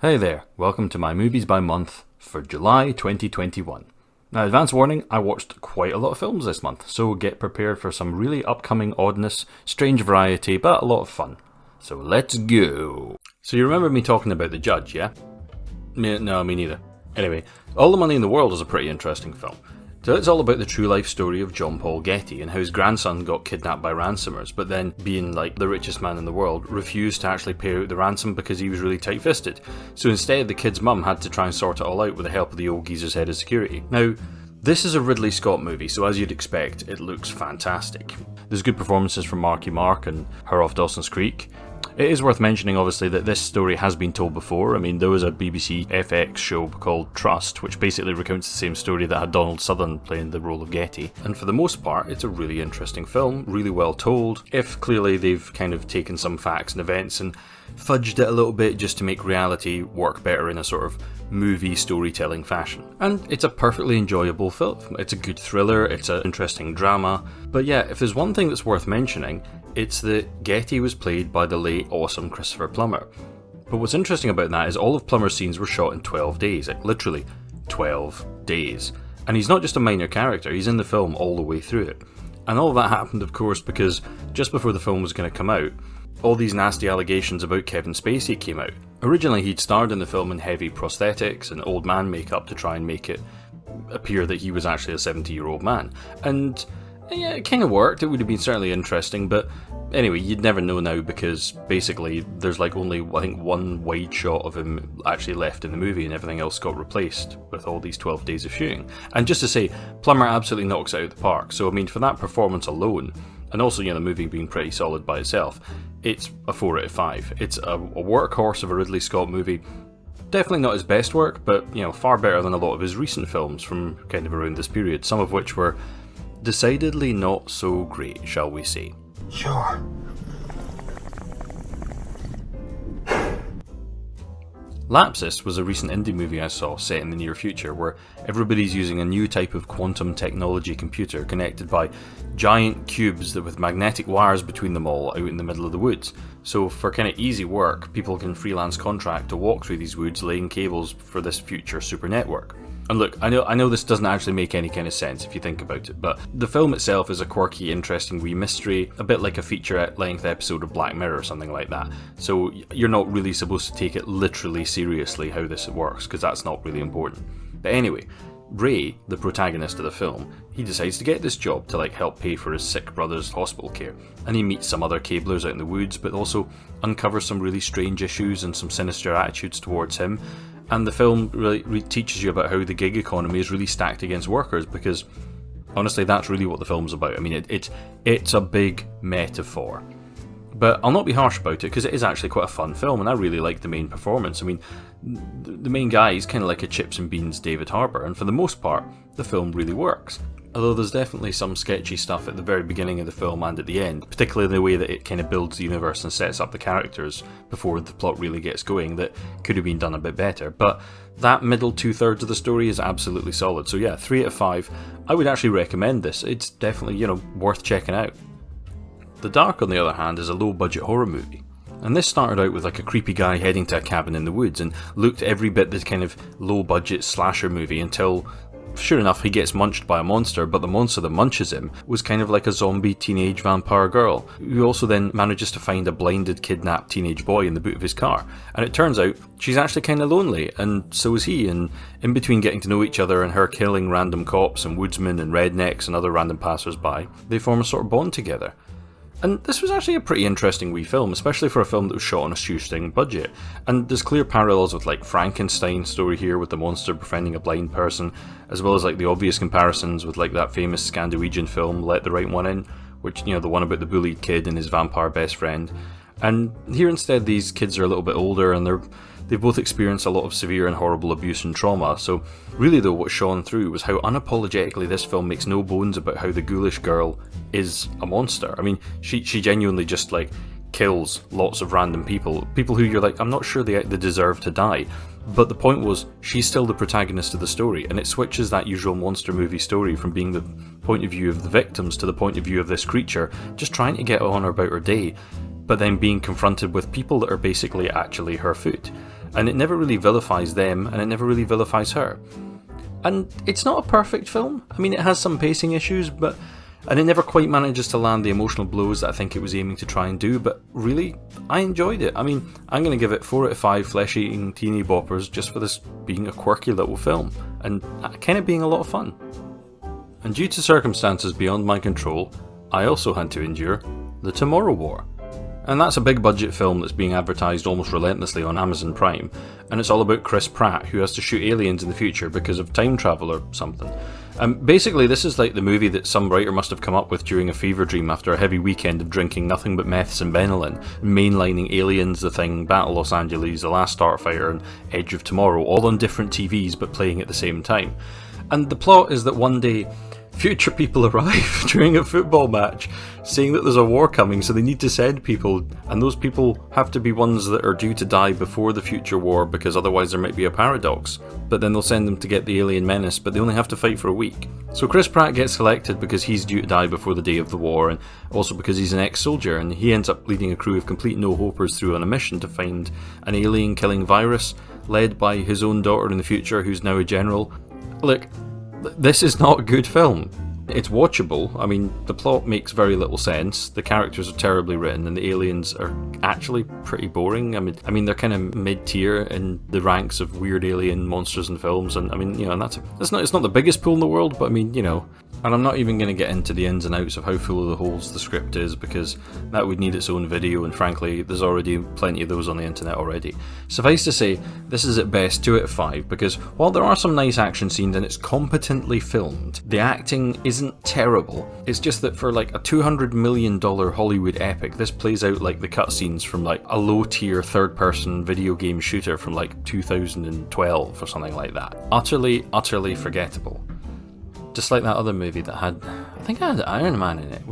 Hey there, welcome to my Movies by Month for July 2021. Now, advance warning, I watched quite a lot of films this month, so get prepared for some really upcoming oddness, strange variety, but a lot of fun. So let's go. So you remember me talking about The Judge, yeah? No, me neither. Anyway, All the Money in the World is a pretty interesting film. So it's all about the true life story of John Paul Getty and how his grandson got kidnapped by ransomers, but then, being like the richest man in the world, refused to actually pay out the ransom because he was really tight-fisted. So instead, the kid's mum had to try and sort it all out with the help of the old geezer's head of security. Now, this is a Ridley Scott movie, so as you'd expect, it looks fantastic. There's good performances from Marky Mark and her off Dawson's Creek. It is worth mentioning, obviously, that this story has been told before. I mean, there was a BBC FX show called Trust, which basically recounts the same story that had Donald Sutherland playing the role of Getty. And for the most part, it's a really interesting film, really well told, if clearly they've kind of taken some facts and events and fudged it a little bit just to make reality work better in a sort of movie storytelling fashion. And it's a perfectly enjoyable film. It's a good thriller, it's an interesting drama. But yeah, if there's one thing that's worth mentioning, it's that Getty was played by the late awesome Christopher Plummer. But what's interesting about that is all of Plummer's scenes were shot in 12 days, like literally 12 days. And he's not just a minor character, he's in the film all the way through it. And all of that happened, of course, because just before the film was going to come out, all these nasty allegations about Kevin Spacey came out. Originally, he'd starred in the film in heavy prosthetics and old man makeup to try and make it appear that he was actually a 70-year-old man. And yeah, it kind of worked. It would have been certainly interesting, but anyway, you'd never know now because basically there's like only, I think, one wide shot of him actually left in the movie and everything else got replaced with all these 12 days of shooting. And just to say, Plummer absolutely knocks it out of the park. So, I mean, for that performance alone, and also, the movie being pretty solid by itself, it's a 4 out of 5. It's a workhorse of a Ridley Scott movie. Definitely not his best work, but, far better than a lot of his recent films from kind of around this period, some of which were decidedly not so great, shall we say. Sure. Lapsis was a recent indie movie I saw set in the near future where everybody's using a new type of quantum technology computer connected by giant cubes that with magnetic wires between them all out in the middle of the woods. So for kind of easy work, people can freelance contract to walk through these woods laying cables for this future super network. And look, I know this doesn't actually make any kind of sense if you think about it, but the film itself is a quirky, interesting wee mystery, a bit like a feature-length episode of Black Mirror or something like that. So you're not really supposed to take it literally seriously how this works, because that's not really important. But anyway, Ray, the protagonist of the film, he decides to get this job to help pay for his sick brother's hospital care. And he meets some other cablers out in the woods, but also uncovers some really strange issues and some sinister attitudes towards him. And the film really teaches you about how the gig economy is really stacked against workers, because honestly, that's really what the film's about. I mean, it's a big metaphor. But I'll not be harsh about it, because it is actually quite a fun film, and I really like the main performance. I mean, the main guy is kind of like a chips and beans David Harbour, and for the most part, the film really works. Although there's definitely some sketchy stuff at the very beginning of the film and at the end, particularly the way that it kind of builds the universe and sets up the characters before the plot really gets going, that could have been done a bit better. But that middle 2/3 of the story is absolutely solid. So yeah, 3 out of 5. I would actually recommend this. It's definitely, worth checking out. The Dark, on the other hand, is a low-budget horror movie. And this started out with a creepy guy heading to a cabin in the woods and looked every bit this kind of low-budget slasher movie until, sure enough, he gets munched by a monster, but the monster that munches him was kind of like a zombie teenage vampire girl, who also then manages to find a blinded, kidnapped teenage boy in the boot of his car. And it turns out she's actually kind of lonely, and so is he, and in between getting to know each other and her killing random cops and woodsmen and rednecks and other random passers-by, they form a sort of bond together. And this was actually a pretty interesting wee film, especially for a film that was shot on a shoestring budget. And there's clear parallels with Frankenstein's story here with the monster befriending a blind person, as well as the obvious comparisons with that famous Scandinavian film Let the Right One In, which, the one about the bullied kid and his vampire best friend. And here instead these kids are a little bit older and they've both experienced a lot of severe and horrible abuse and trauma. So really though, what shone through was how unapologetically this film makes no bones about how the ghoulish girl is a monster. I mean, she genuinely just kills lots of random people who you're I'm not sure they deserve to die. But the point was, she's still the protagonist of the story, and it switches that usual monster movie story from being the point of view of the victims to the point of view of this creature just trying to get on about her day, but then being confronted with people that are basically actually her food. and it never really vilifies them, and it never really vilifies her. And it's not a perfect film. I mean, it has some pacing issues, and it never quite manages to land the emotional blows that I think it was aiming to try and do, but really, I enjoyed it. I mean, I'm going to give it 4 out of 5 flesh-eating teeny boppers just for this being a quirky little film, and kind of being a lot of fun. And due to circumstances beyond my control, I also had to endure The Tomorrow War. And that's a big budget film that's being advertised almost relentlessly on Amazon Prime, and it's all about Chris Pratt, who has to shoot aliens in the future because of time travel or something. Basically, this is like the movie that some writer must have come up with during a fever dream after a heavy weekend of drinking nothing but meths and Benylin, mainlining Aliens, The Thing, Battle Los Angeles, The Last Starfighter, and Edge of Tomorrow, all on different TVs but playing at the same time. And the plot is that one day, future people arrive during a football match, saying that there's a war coming, so they need to send people, and those people have to be ones that are due to die before the future war, because otherwise there might be a paradox. But then they'll send them to get the alien menace, but they only have to fight for a week. So Chris Pratt gets selected because he's due to die before the day of the war, and also because he's an ex-soldier, and he ends up leading a crew of complete no-hopers through on a mission to find an alien-killing virus, led by his own daughter in the future, who's now a general. Look, this is not a good film. It's watchable. I mean, the plot makes very little sense, the characters are terribly written, and the aliens are actually pretty boring. I mean, they're kind of mid-tier in the ranks of weird alien monsters in films, and I mean, you know, and it's not the biggest pool in the world, but I mean, you know. And I'm not even going to get into the ins and outs of how full of the holes the script is, because that would need its own video, and frankly, there's already plenty of those on the internet already. Suffice to say, this is at best 2 out of 5, because while there are some nice action scenes and it's competently filmed, the acting isn't terrible. It's just that for like a $200 million Hollywood epic, this plays out like the cutscenes from like a low-tier third-person video game shooter from like 2012 or something like that. Utterly, utterly forgettable. Just like that other movie that had, I think it had Iron Man in it.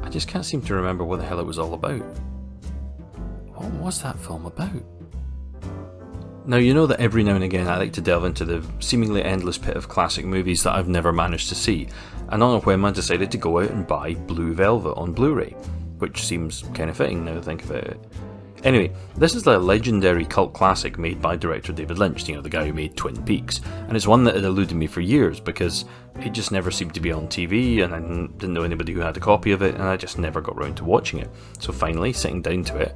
I just can't seem to remember what the hell it was all about. What was that film about? Now, you know that every now and again I like to delve into the seemingly endless pit of classic movies that I've never managed to see, and on a whim I decided to go out and buy Blue Velvet on Blu-ray, which seems kind of fitting now to think about it. Anyway, this is the legendary cult classic made by director David Lynch, you know, the guy who made Twin Peaks, and it's one that had eluded me for years because it just never seemed to be on TV, and I didn't know anybody who had a copy of it, and I just never got round to watching it. So finally, sitting down to it,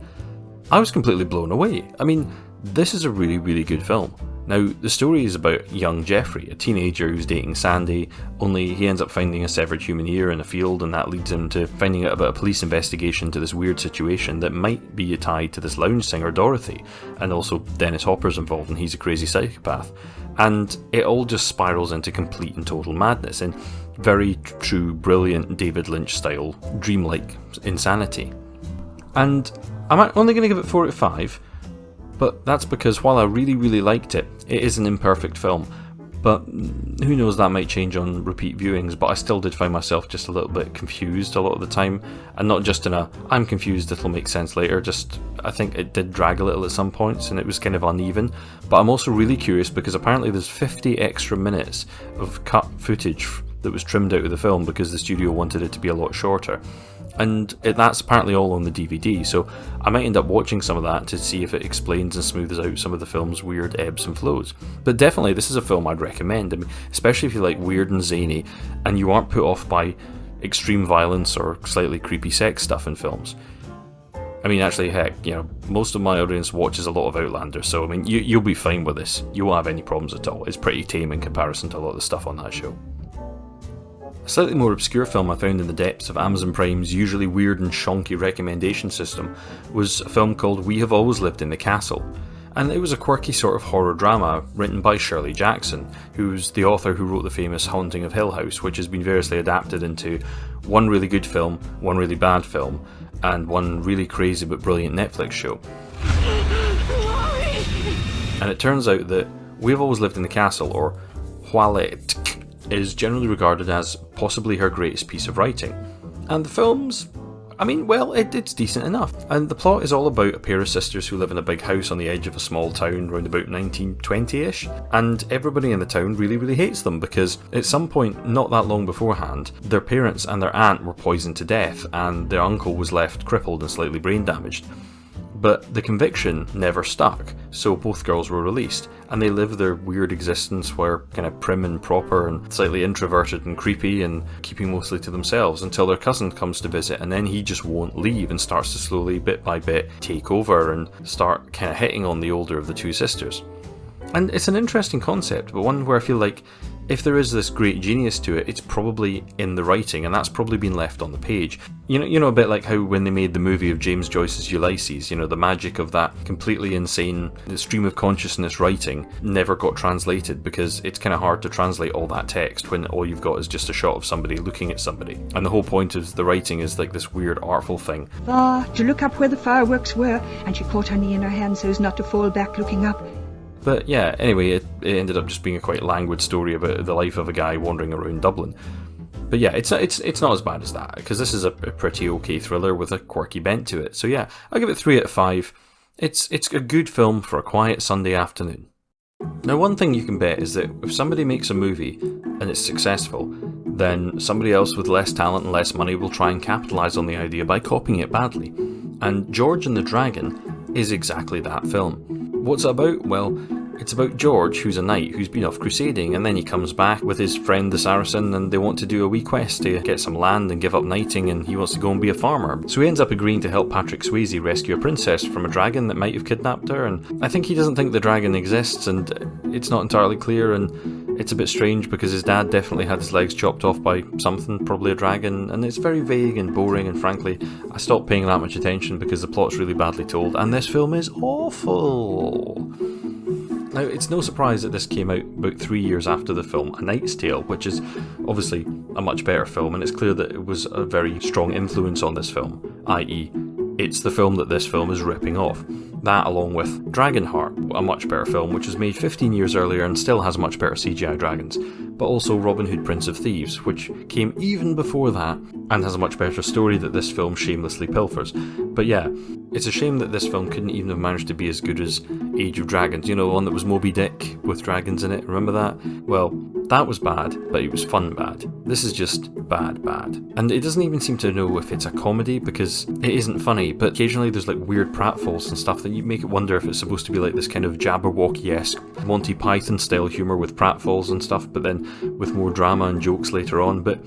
I was completely blown away. I mean, this is a really, really good film. Now, the story is about young Jeffrey, a teenager who's dating Sandy, only he ends up finding a severed human ear in a field, and that leads him to finding out about a police investigation to this weird situation that might be tied to this lounge singer Dorothy, and also Dennis Hopper's involved, and he's a crazy psychopath. And it all just spirals into complete and total madness in very true, brilliant David Lynch style, dreamlike insanity. And I'm only going to give it 4 out of 5, but that's because while I really, really liked it, it is an imperfect film. But who knows, that might change on repeat viewings, but I still did find myself just a little bit confused a lot of the time, and not just in a, I'm confused, it'll make sense later, just I think it did drag a little at some points, and it was kind of uneven. But I'm also really curious because apparently there's 50 extra minutes of cut footage that was trimmed out of the film because the studio wanted it to be a lot shorter. And that's apparently all on the DVD, so I might end up watching some of that to see if it explains and smooths out some of the film's weird ebbs and flows. But definitely, this is a film I'd recommend. I mean, especially if you like weird and zany, and you aren't put off by extreme violence or slightly creepy sex stuff in films. I mean, actually, heck, you know, most of my audience watches a lot of Outlander, so I mean, you'll be fine with this. You won't have any problems at all. It's pretty tame in comparison to a lot of the stuff on that show. A slightly more obscure film I found in the depths of Amazon Prime's usually weird and shonky recommendation system was a film called We Have Always Lived in the Castle. And it was a quirky sort of horror drama written by Shirley Jackson, who's the author who wrote the famous Haunting of Hill House, which has been variously adapted into one really good film, one really bad film, and one really crazy but brilliant Netflix show. And it turns out that We Have Always Lived in the Castle, or Toilette, is generally regarded as possibly her greatest piece of writing. And the film's, I mean, well, it's decent enough. And the plot is all about a pair of sisters who live in a big house on the edge of a small town around about 1920-ish, and everybody in the town really, really hates them because at some point not that long beforehand, their parents and their aunt were poisoned to death, and their uncle was left crippled and slightly brain damaged. But the conviction never stuck, so both girls were released, and they live their weird existence where kind of prim and proper and slightly introverted and creepy and keeping mostly to themselves until their cousin comes to visit, and then he just won't leave and starts to slowly, bit by bit, take over and start kind of hitting on the older of the two sisters. And it's an interesting concept, but one where I feel like if there is this great genius to it, it's probably in the writing, and that's probably been left on the page. You know a bit like how when they made the movie of James Joyce's Ulysses, the magic of that completely insane stream of consciousness writing never got translated because it's kind of hard to translate all that text when all you've got is just a shot of somebody looking at somebody. And the whole point of the writing is like this weird artful thing. To look up where the fireworks were, and she caught her knee in her hand so as not to fall back looking up. But yeah, anyway, it ended up just being a quite languid story about the life of a guy wandering around Dublin. But yeah, it's not as bad as that, because this is a pretty okay thriller with a quirky bent to it. So yeah, I'll give it 3 out of 5. It's a good film for a quiet Sunday afternoon. Now, one thing you can bet is that if somebody makes a movie and it's successful, then somebody else with less talent and less money will try and capitalise on the idea by copying it badly. And George and the Dragon is exactly that film. What's it about? Well, it's about George, who's a knight who's been off crusading, and then he comes back with his friend the Saracen, and they want to do a wee quest to get some land and give up knighting, and he wants to go and be a farmer. So he ends up agreeing to help Patrick Swayze rescue a princess from a dragon that might have kidnapped her, and I think he doesn't think the dragon exists, and it's not entirely clear, and it's a bit strange because his dad definitely had his legs chopped off by something, probably a dragon, and it's very vague and boring, and frankly, I stopped paying that much attention because the plot's really badly told, and this film is awful. Now, it's no surprise that this came out about 3 years after the film A Knight's Tale, which is obviously a much better film, and it's clear that it was a very strong influence on this film, i.e., it's the film that this film is ripping off. That, along with Dragonheart, a much better film, which was made 15 years earlier and still has much better CGI dragons, but also Robin Hood, Prince of Thieves, which came even before that and has a much better story that this film shamelessly pilfers. But yeah, it's a shame that this film couldn't even have managed to be as good as Age of Dragons, the one that was Moby Dick with dragons in it, remember that? Well, that was bad, but it was fun bad. This is just bad. And it doesn't even seem to know if it's a comedy because it isn't funny, but occasionally there's like weird pratfalls and stuff that you make it wonder if it's supposed to be like this kind of Jabberwocky-esque Monty Python style humour with pratfalls and stuff, but then with more drama and jokes later on, but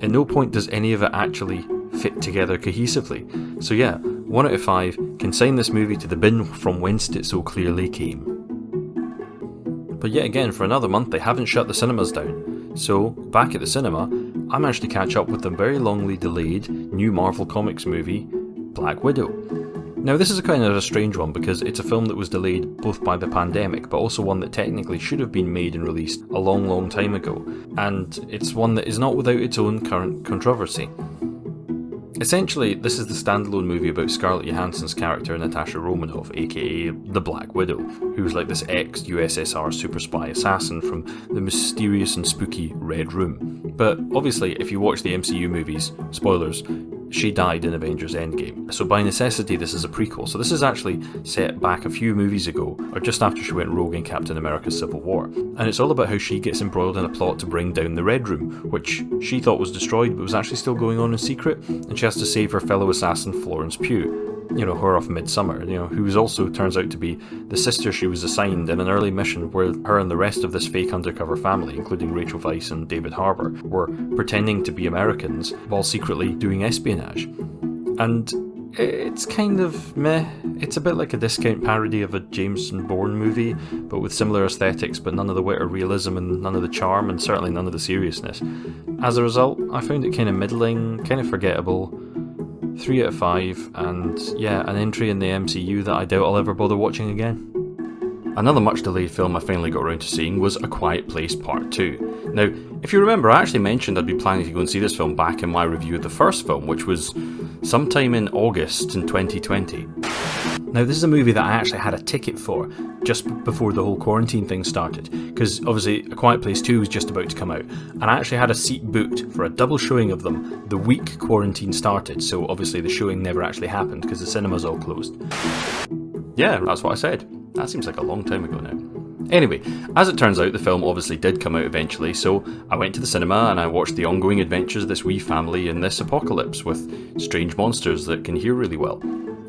at no point does any of it actually fit together cohesively. So yeah, 1 out of 5 can sign this movie to the bin from whence it so clearly came. But yet again, for another month they haven't shut the cinemas down. So, back at the cinema, I managed to catch up with the very longly delayed new Marvel Comics movie, Black Widow. Now, this is a kind of a strange one because it's a film that was delayed both by the pandemic, but also one that technically should have been made and released a long time ago, and it's one that is not without its own current controversy. Essentially, this is the standalone movie about Scarlett Johansson's character Natasha Romanoff, aka the Black Widow, who's like this ex-USSR super spy assassin from the mysterious and spooky Red Room. But obviously, if you watch the MCU movies, spoilers, she died in Avengers Endgame. So by necessity, this is a prequel. So this is actually set back a few movies ago, or just after she went rogue in Captain America Civil War. And it's all about how she gets embroiled in a plot to bring down the Red Room, which she thought was destroyed but was actually still going on in secret, and she has to save her fellow assassin Florence Pugh. Her off Midsummer, who also turns out to be the sister she was assigned in an early mission where her and the rest of this fake undercover family, including Rachel Weisz and David Harbour, were pretending to be Americans while secretly doing espionage. And it's kind of meh. It's a bit like a discount parody of a Jameson Bourne movie, but with similar aesthetics, but none of the wit or realism and none of the charm, and certainly none of the seriousness. As a result, I found it kind of middling, kind of forgettable. 3 out of 5, and yeah, an entry in the MCU that I doubt I'll ever bother watching again. Another much delayed film I finally got around to seeing was A Quiet Place Part 2. Now, if you remember, I actually mentioned I'd be planning to go and see this film back in my review of the first film, which was sometime in August in 2020. Now, this is a movie that I actually had a ticket for just before the whole quarantine thing started, because obviously A Quiet Place 2 was just about to come out, and I actually had a seat booked for a double showing of them the week quarantine started, so obviously the showing never actually happened because the cinemas all closed. Yeah, that's what I said. That seems like a long time ago now. Anyway, as it turns out, the film obviously did come out eventually, so I went to the cinema and I watched the ongoing adventures of this wee family in this apocalypse with strange monsters that can hear really well.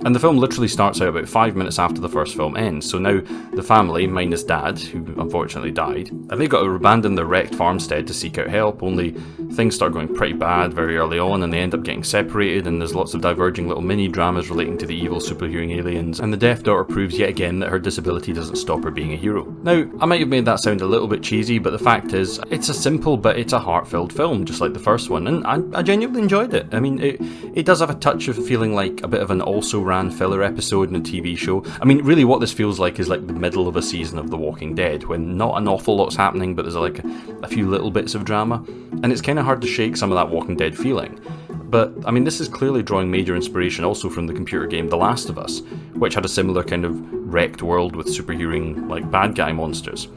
And the film literally starts out about 5 minutes after the first film ends, so now the family, minus Dad, who unfortunately died, and they've got to abandon their wrecked farmstead to seek out help, only things start going pretty bad very early on, and they end up getting separated, and there's lots of diverging little mini-dramas relating to the evil superhearing aliens, and the deaf daughter proves yet again that her disability doesn't stop her being a hero. Now, I might have made that sound a little bit cheesy, but the fact is, it's a simple but it's a heart-filled film, just like the first one, and I genuinely enjoyed it. I mean, it does have a touch of feeling like a bit of an also-ran filler episode in a TV show. I mean, really what this feels like is like the middle of a season of The Walking Dead, when not an awful lot's happening, but there's like a few little bits of drama, and it's kind of hard to shake some of that Walking Dead feeling. But, I mean, this is clearly drawing major inspiration also from the computer game The Last of Us, which had a similar kind of wrecked world with superhearing, like, bad guy monsters.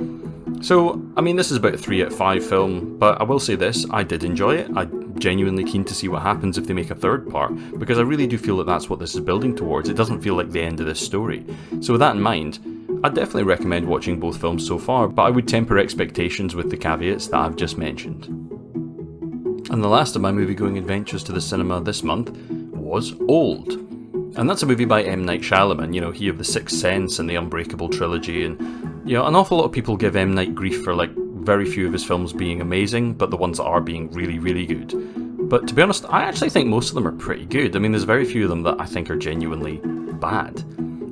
So, I mean, this is about a 3 out of 5 film, but I will say this, I did enjoy it. I'm genuinely keen to see what happens if they make a third part, because I really do feel that that's what this is building towards. It doesn't feel like the end of this story. So with that in mind, I'd definitely recommend watching both films so far, but I would temper expectations with the caveats that I've just mentioned. And the last of my movie-going adventures to the cinema this month was Old. And that's a movie by M. Night Shyamalan, you know, he of The Sixth Sense and the Unbreakable trilogy, and, you know, an awful lot of people give M. Night grief for, like, very few of his films being amazing, but the ones that are being really, really good. But to be honest, I actually think most of them are pretty good. I mean, there's very few of them that I think are genuinely bad.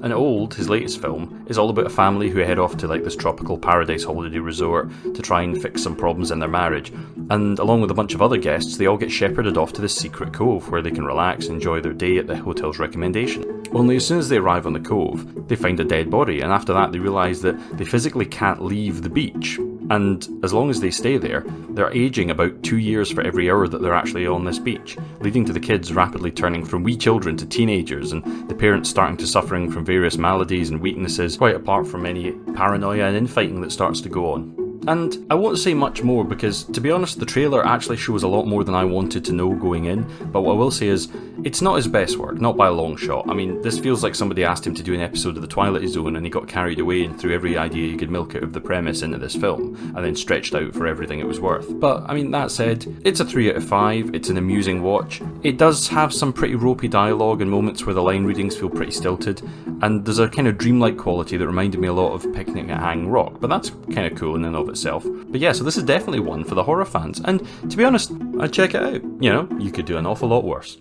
And Old, his latest film, is all about a family who head off to like this tropical paradise holiday resort to try and fix some problems in their marriage. And along with a bunch of other guests, they all get shepherded off to this secret cove where they can relax and enjoy their day at the hotel's recommendation. Only as soon as they arrive on the cove, they find a dead body, and after that they realise that they physically can't leave the beach. And as long as they stay there, they're aging about 2 years for every hour that they're actually on this beach, leading to the kids rapidly turning from wee children to teenagers, and the parents starting to suffering from various maladies and weaknesses, quite apart from any paranoia and infighting that starts to go on. And I won't say much more because, to be honest, the trailer actually shows a lot more than I wanted to know going in, but what I will say is, it's not his best work, not by a long shot. I mean, this feels like somebody asked him to do an episode of The Twilight Zone and he got carried away and threw every idea he could milk out of the premise into this film, and then stretched out for everything it was worth. But, I mean, that said, it's a 3 out of 5, it's an amusing watch. It does have some pretty ropey dialogue and moments where the line readings feel pretty stilted, and there's a kind of dreamlike quality that reminded me a lot of Picnic at Hanging Rock, but that's kind of cool in and of itself. But yeah, so this is definitely one for the horror fans, and to be honest, I'd check it out. You know, you could do an awful lot worse.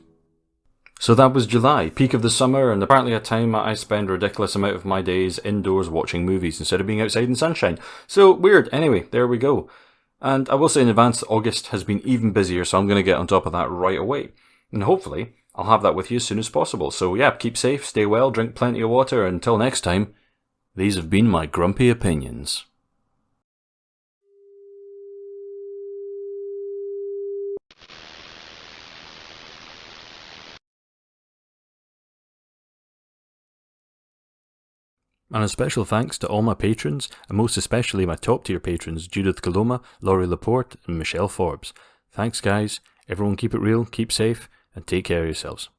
So that was July, peak of the summer, and apparently a time I spend a ridiculous amount of my days indoors watching movies instead of being outside in sunshine. So weird. Anyway, there we go. And I will say in advance that August has been even busier, so I'm going to get on top of that right away. And hopefully, I'll have that with you as soon as possible. So yeah, keep safe, stay well, drink plenty of water, and until next time, these have been my grumpy opinions. And a special thanks to all my patrons, and most especially my top tier patrons, Judith Coloma, Laurie Laporte, and Michelle Forbes. Thanks guys, everyone keep it real, keep safe, and take care of yourselves.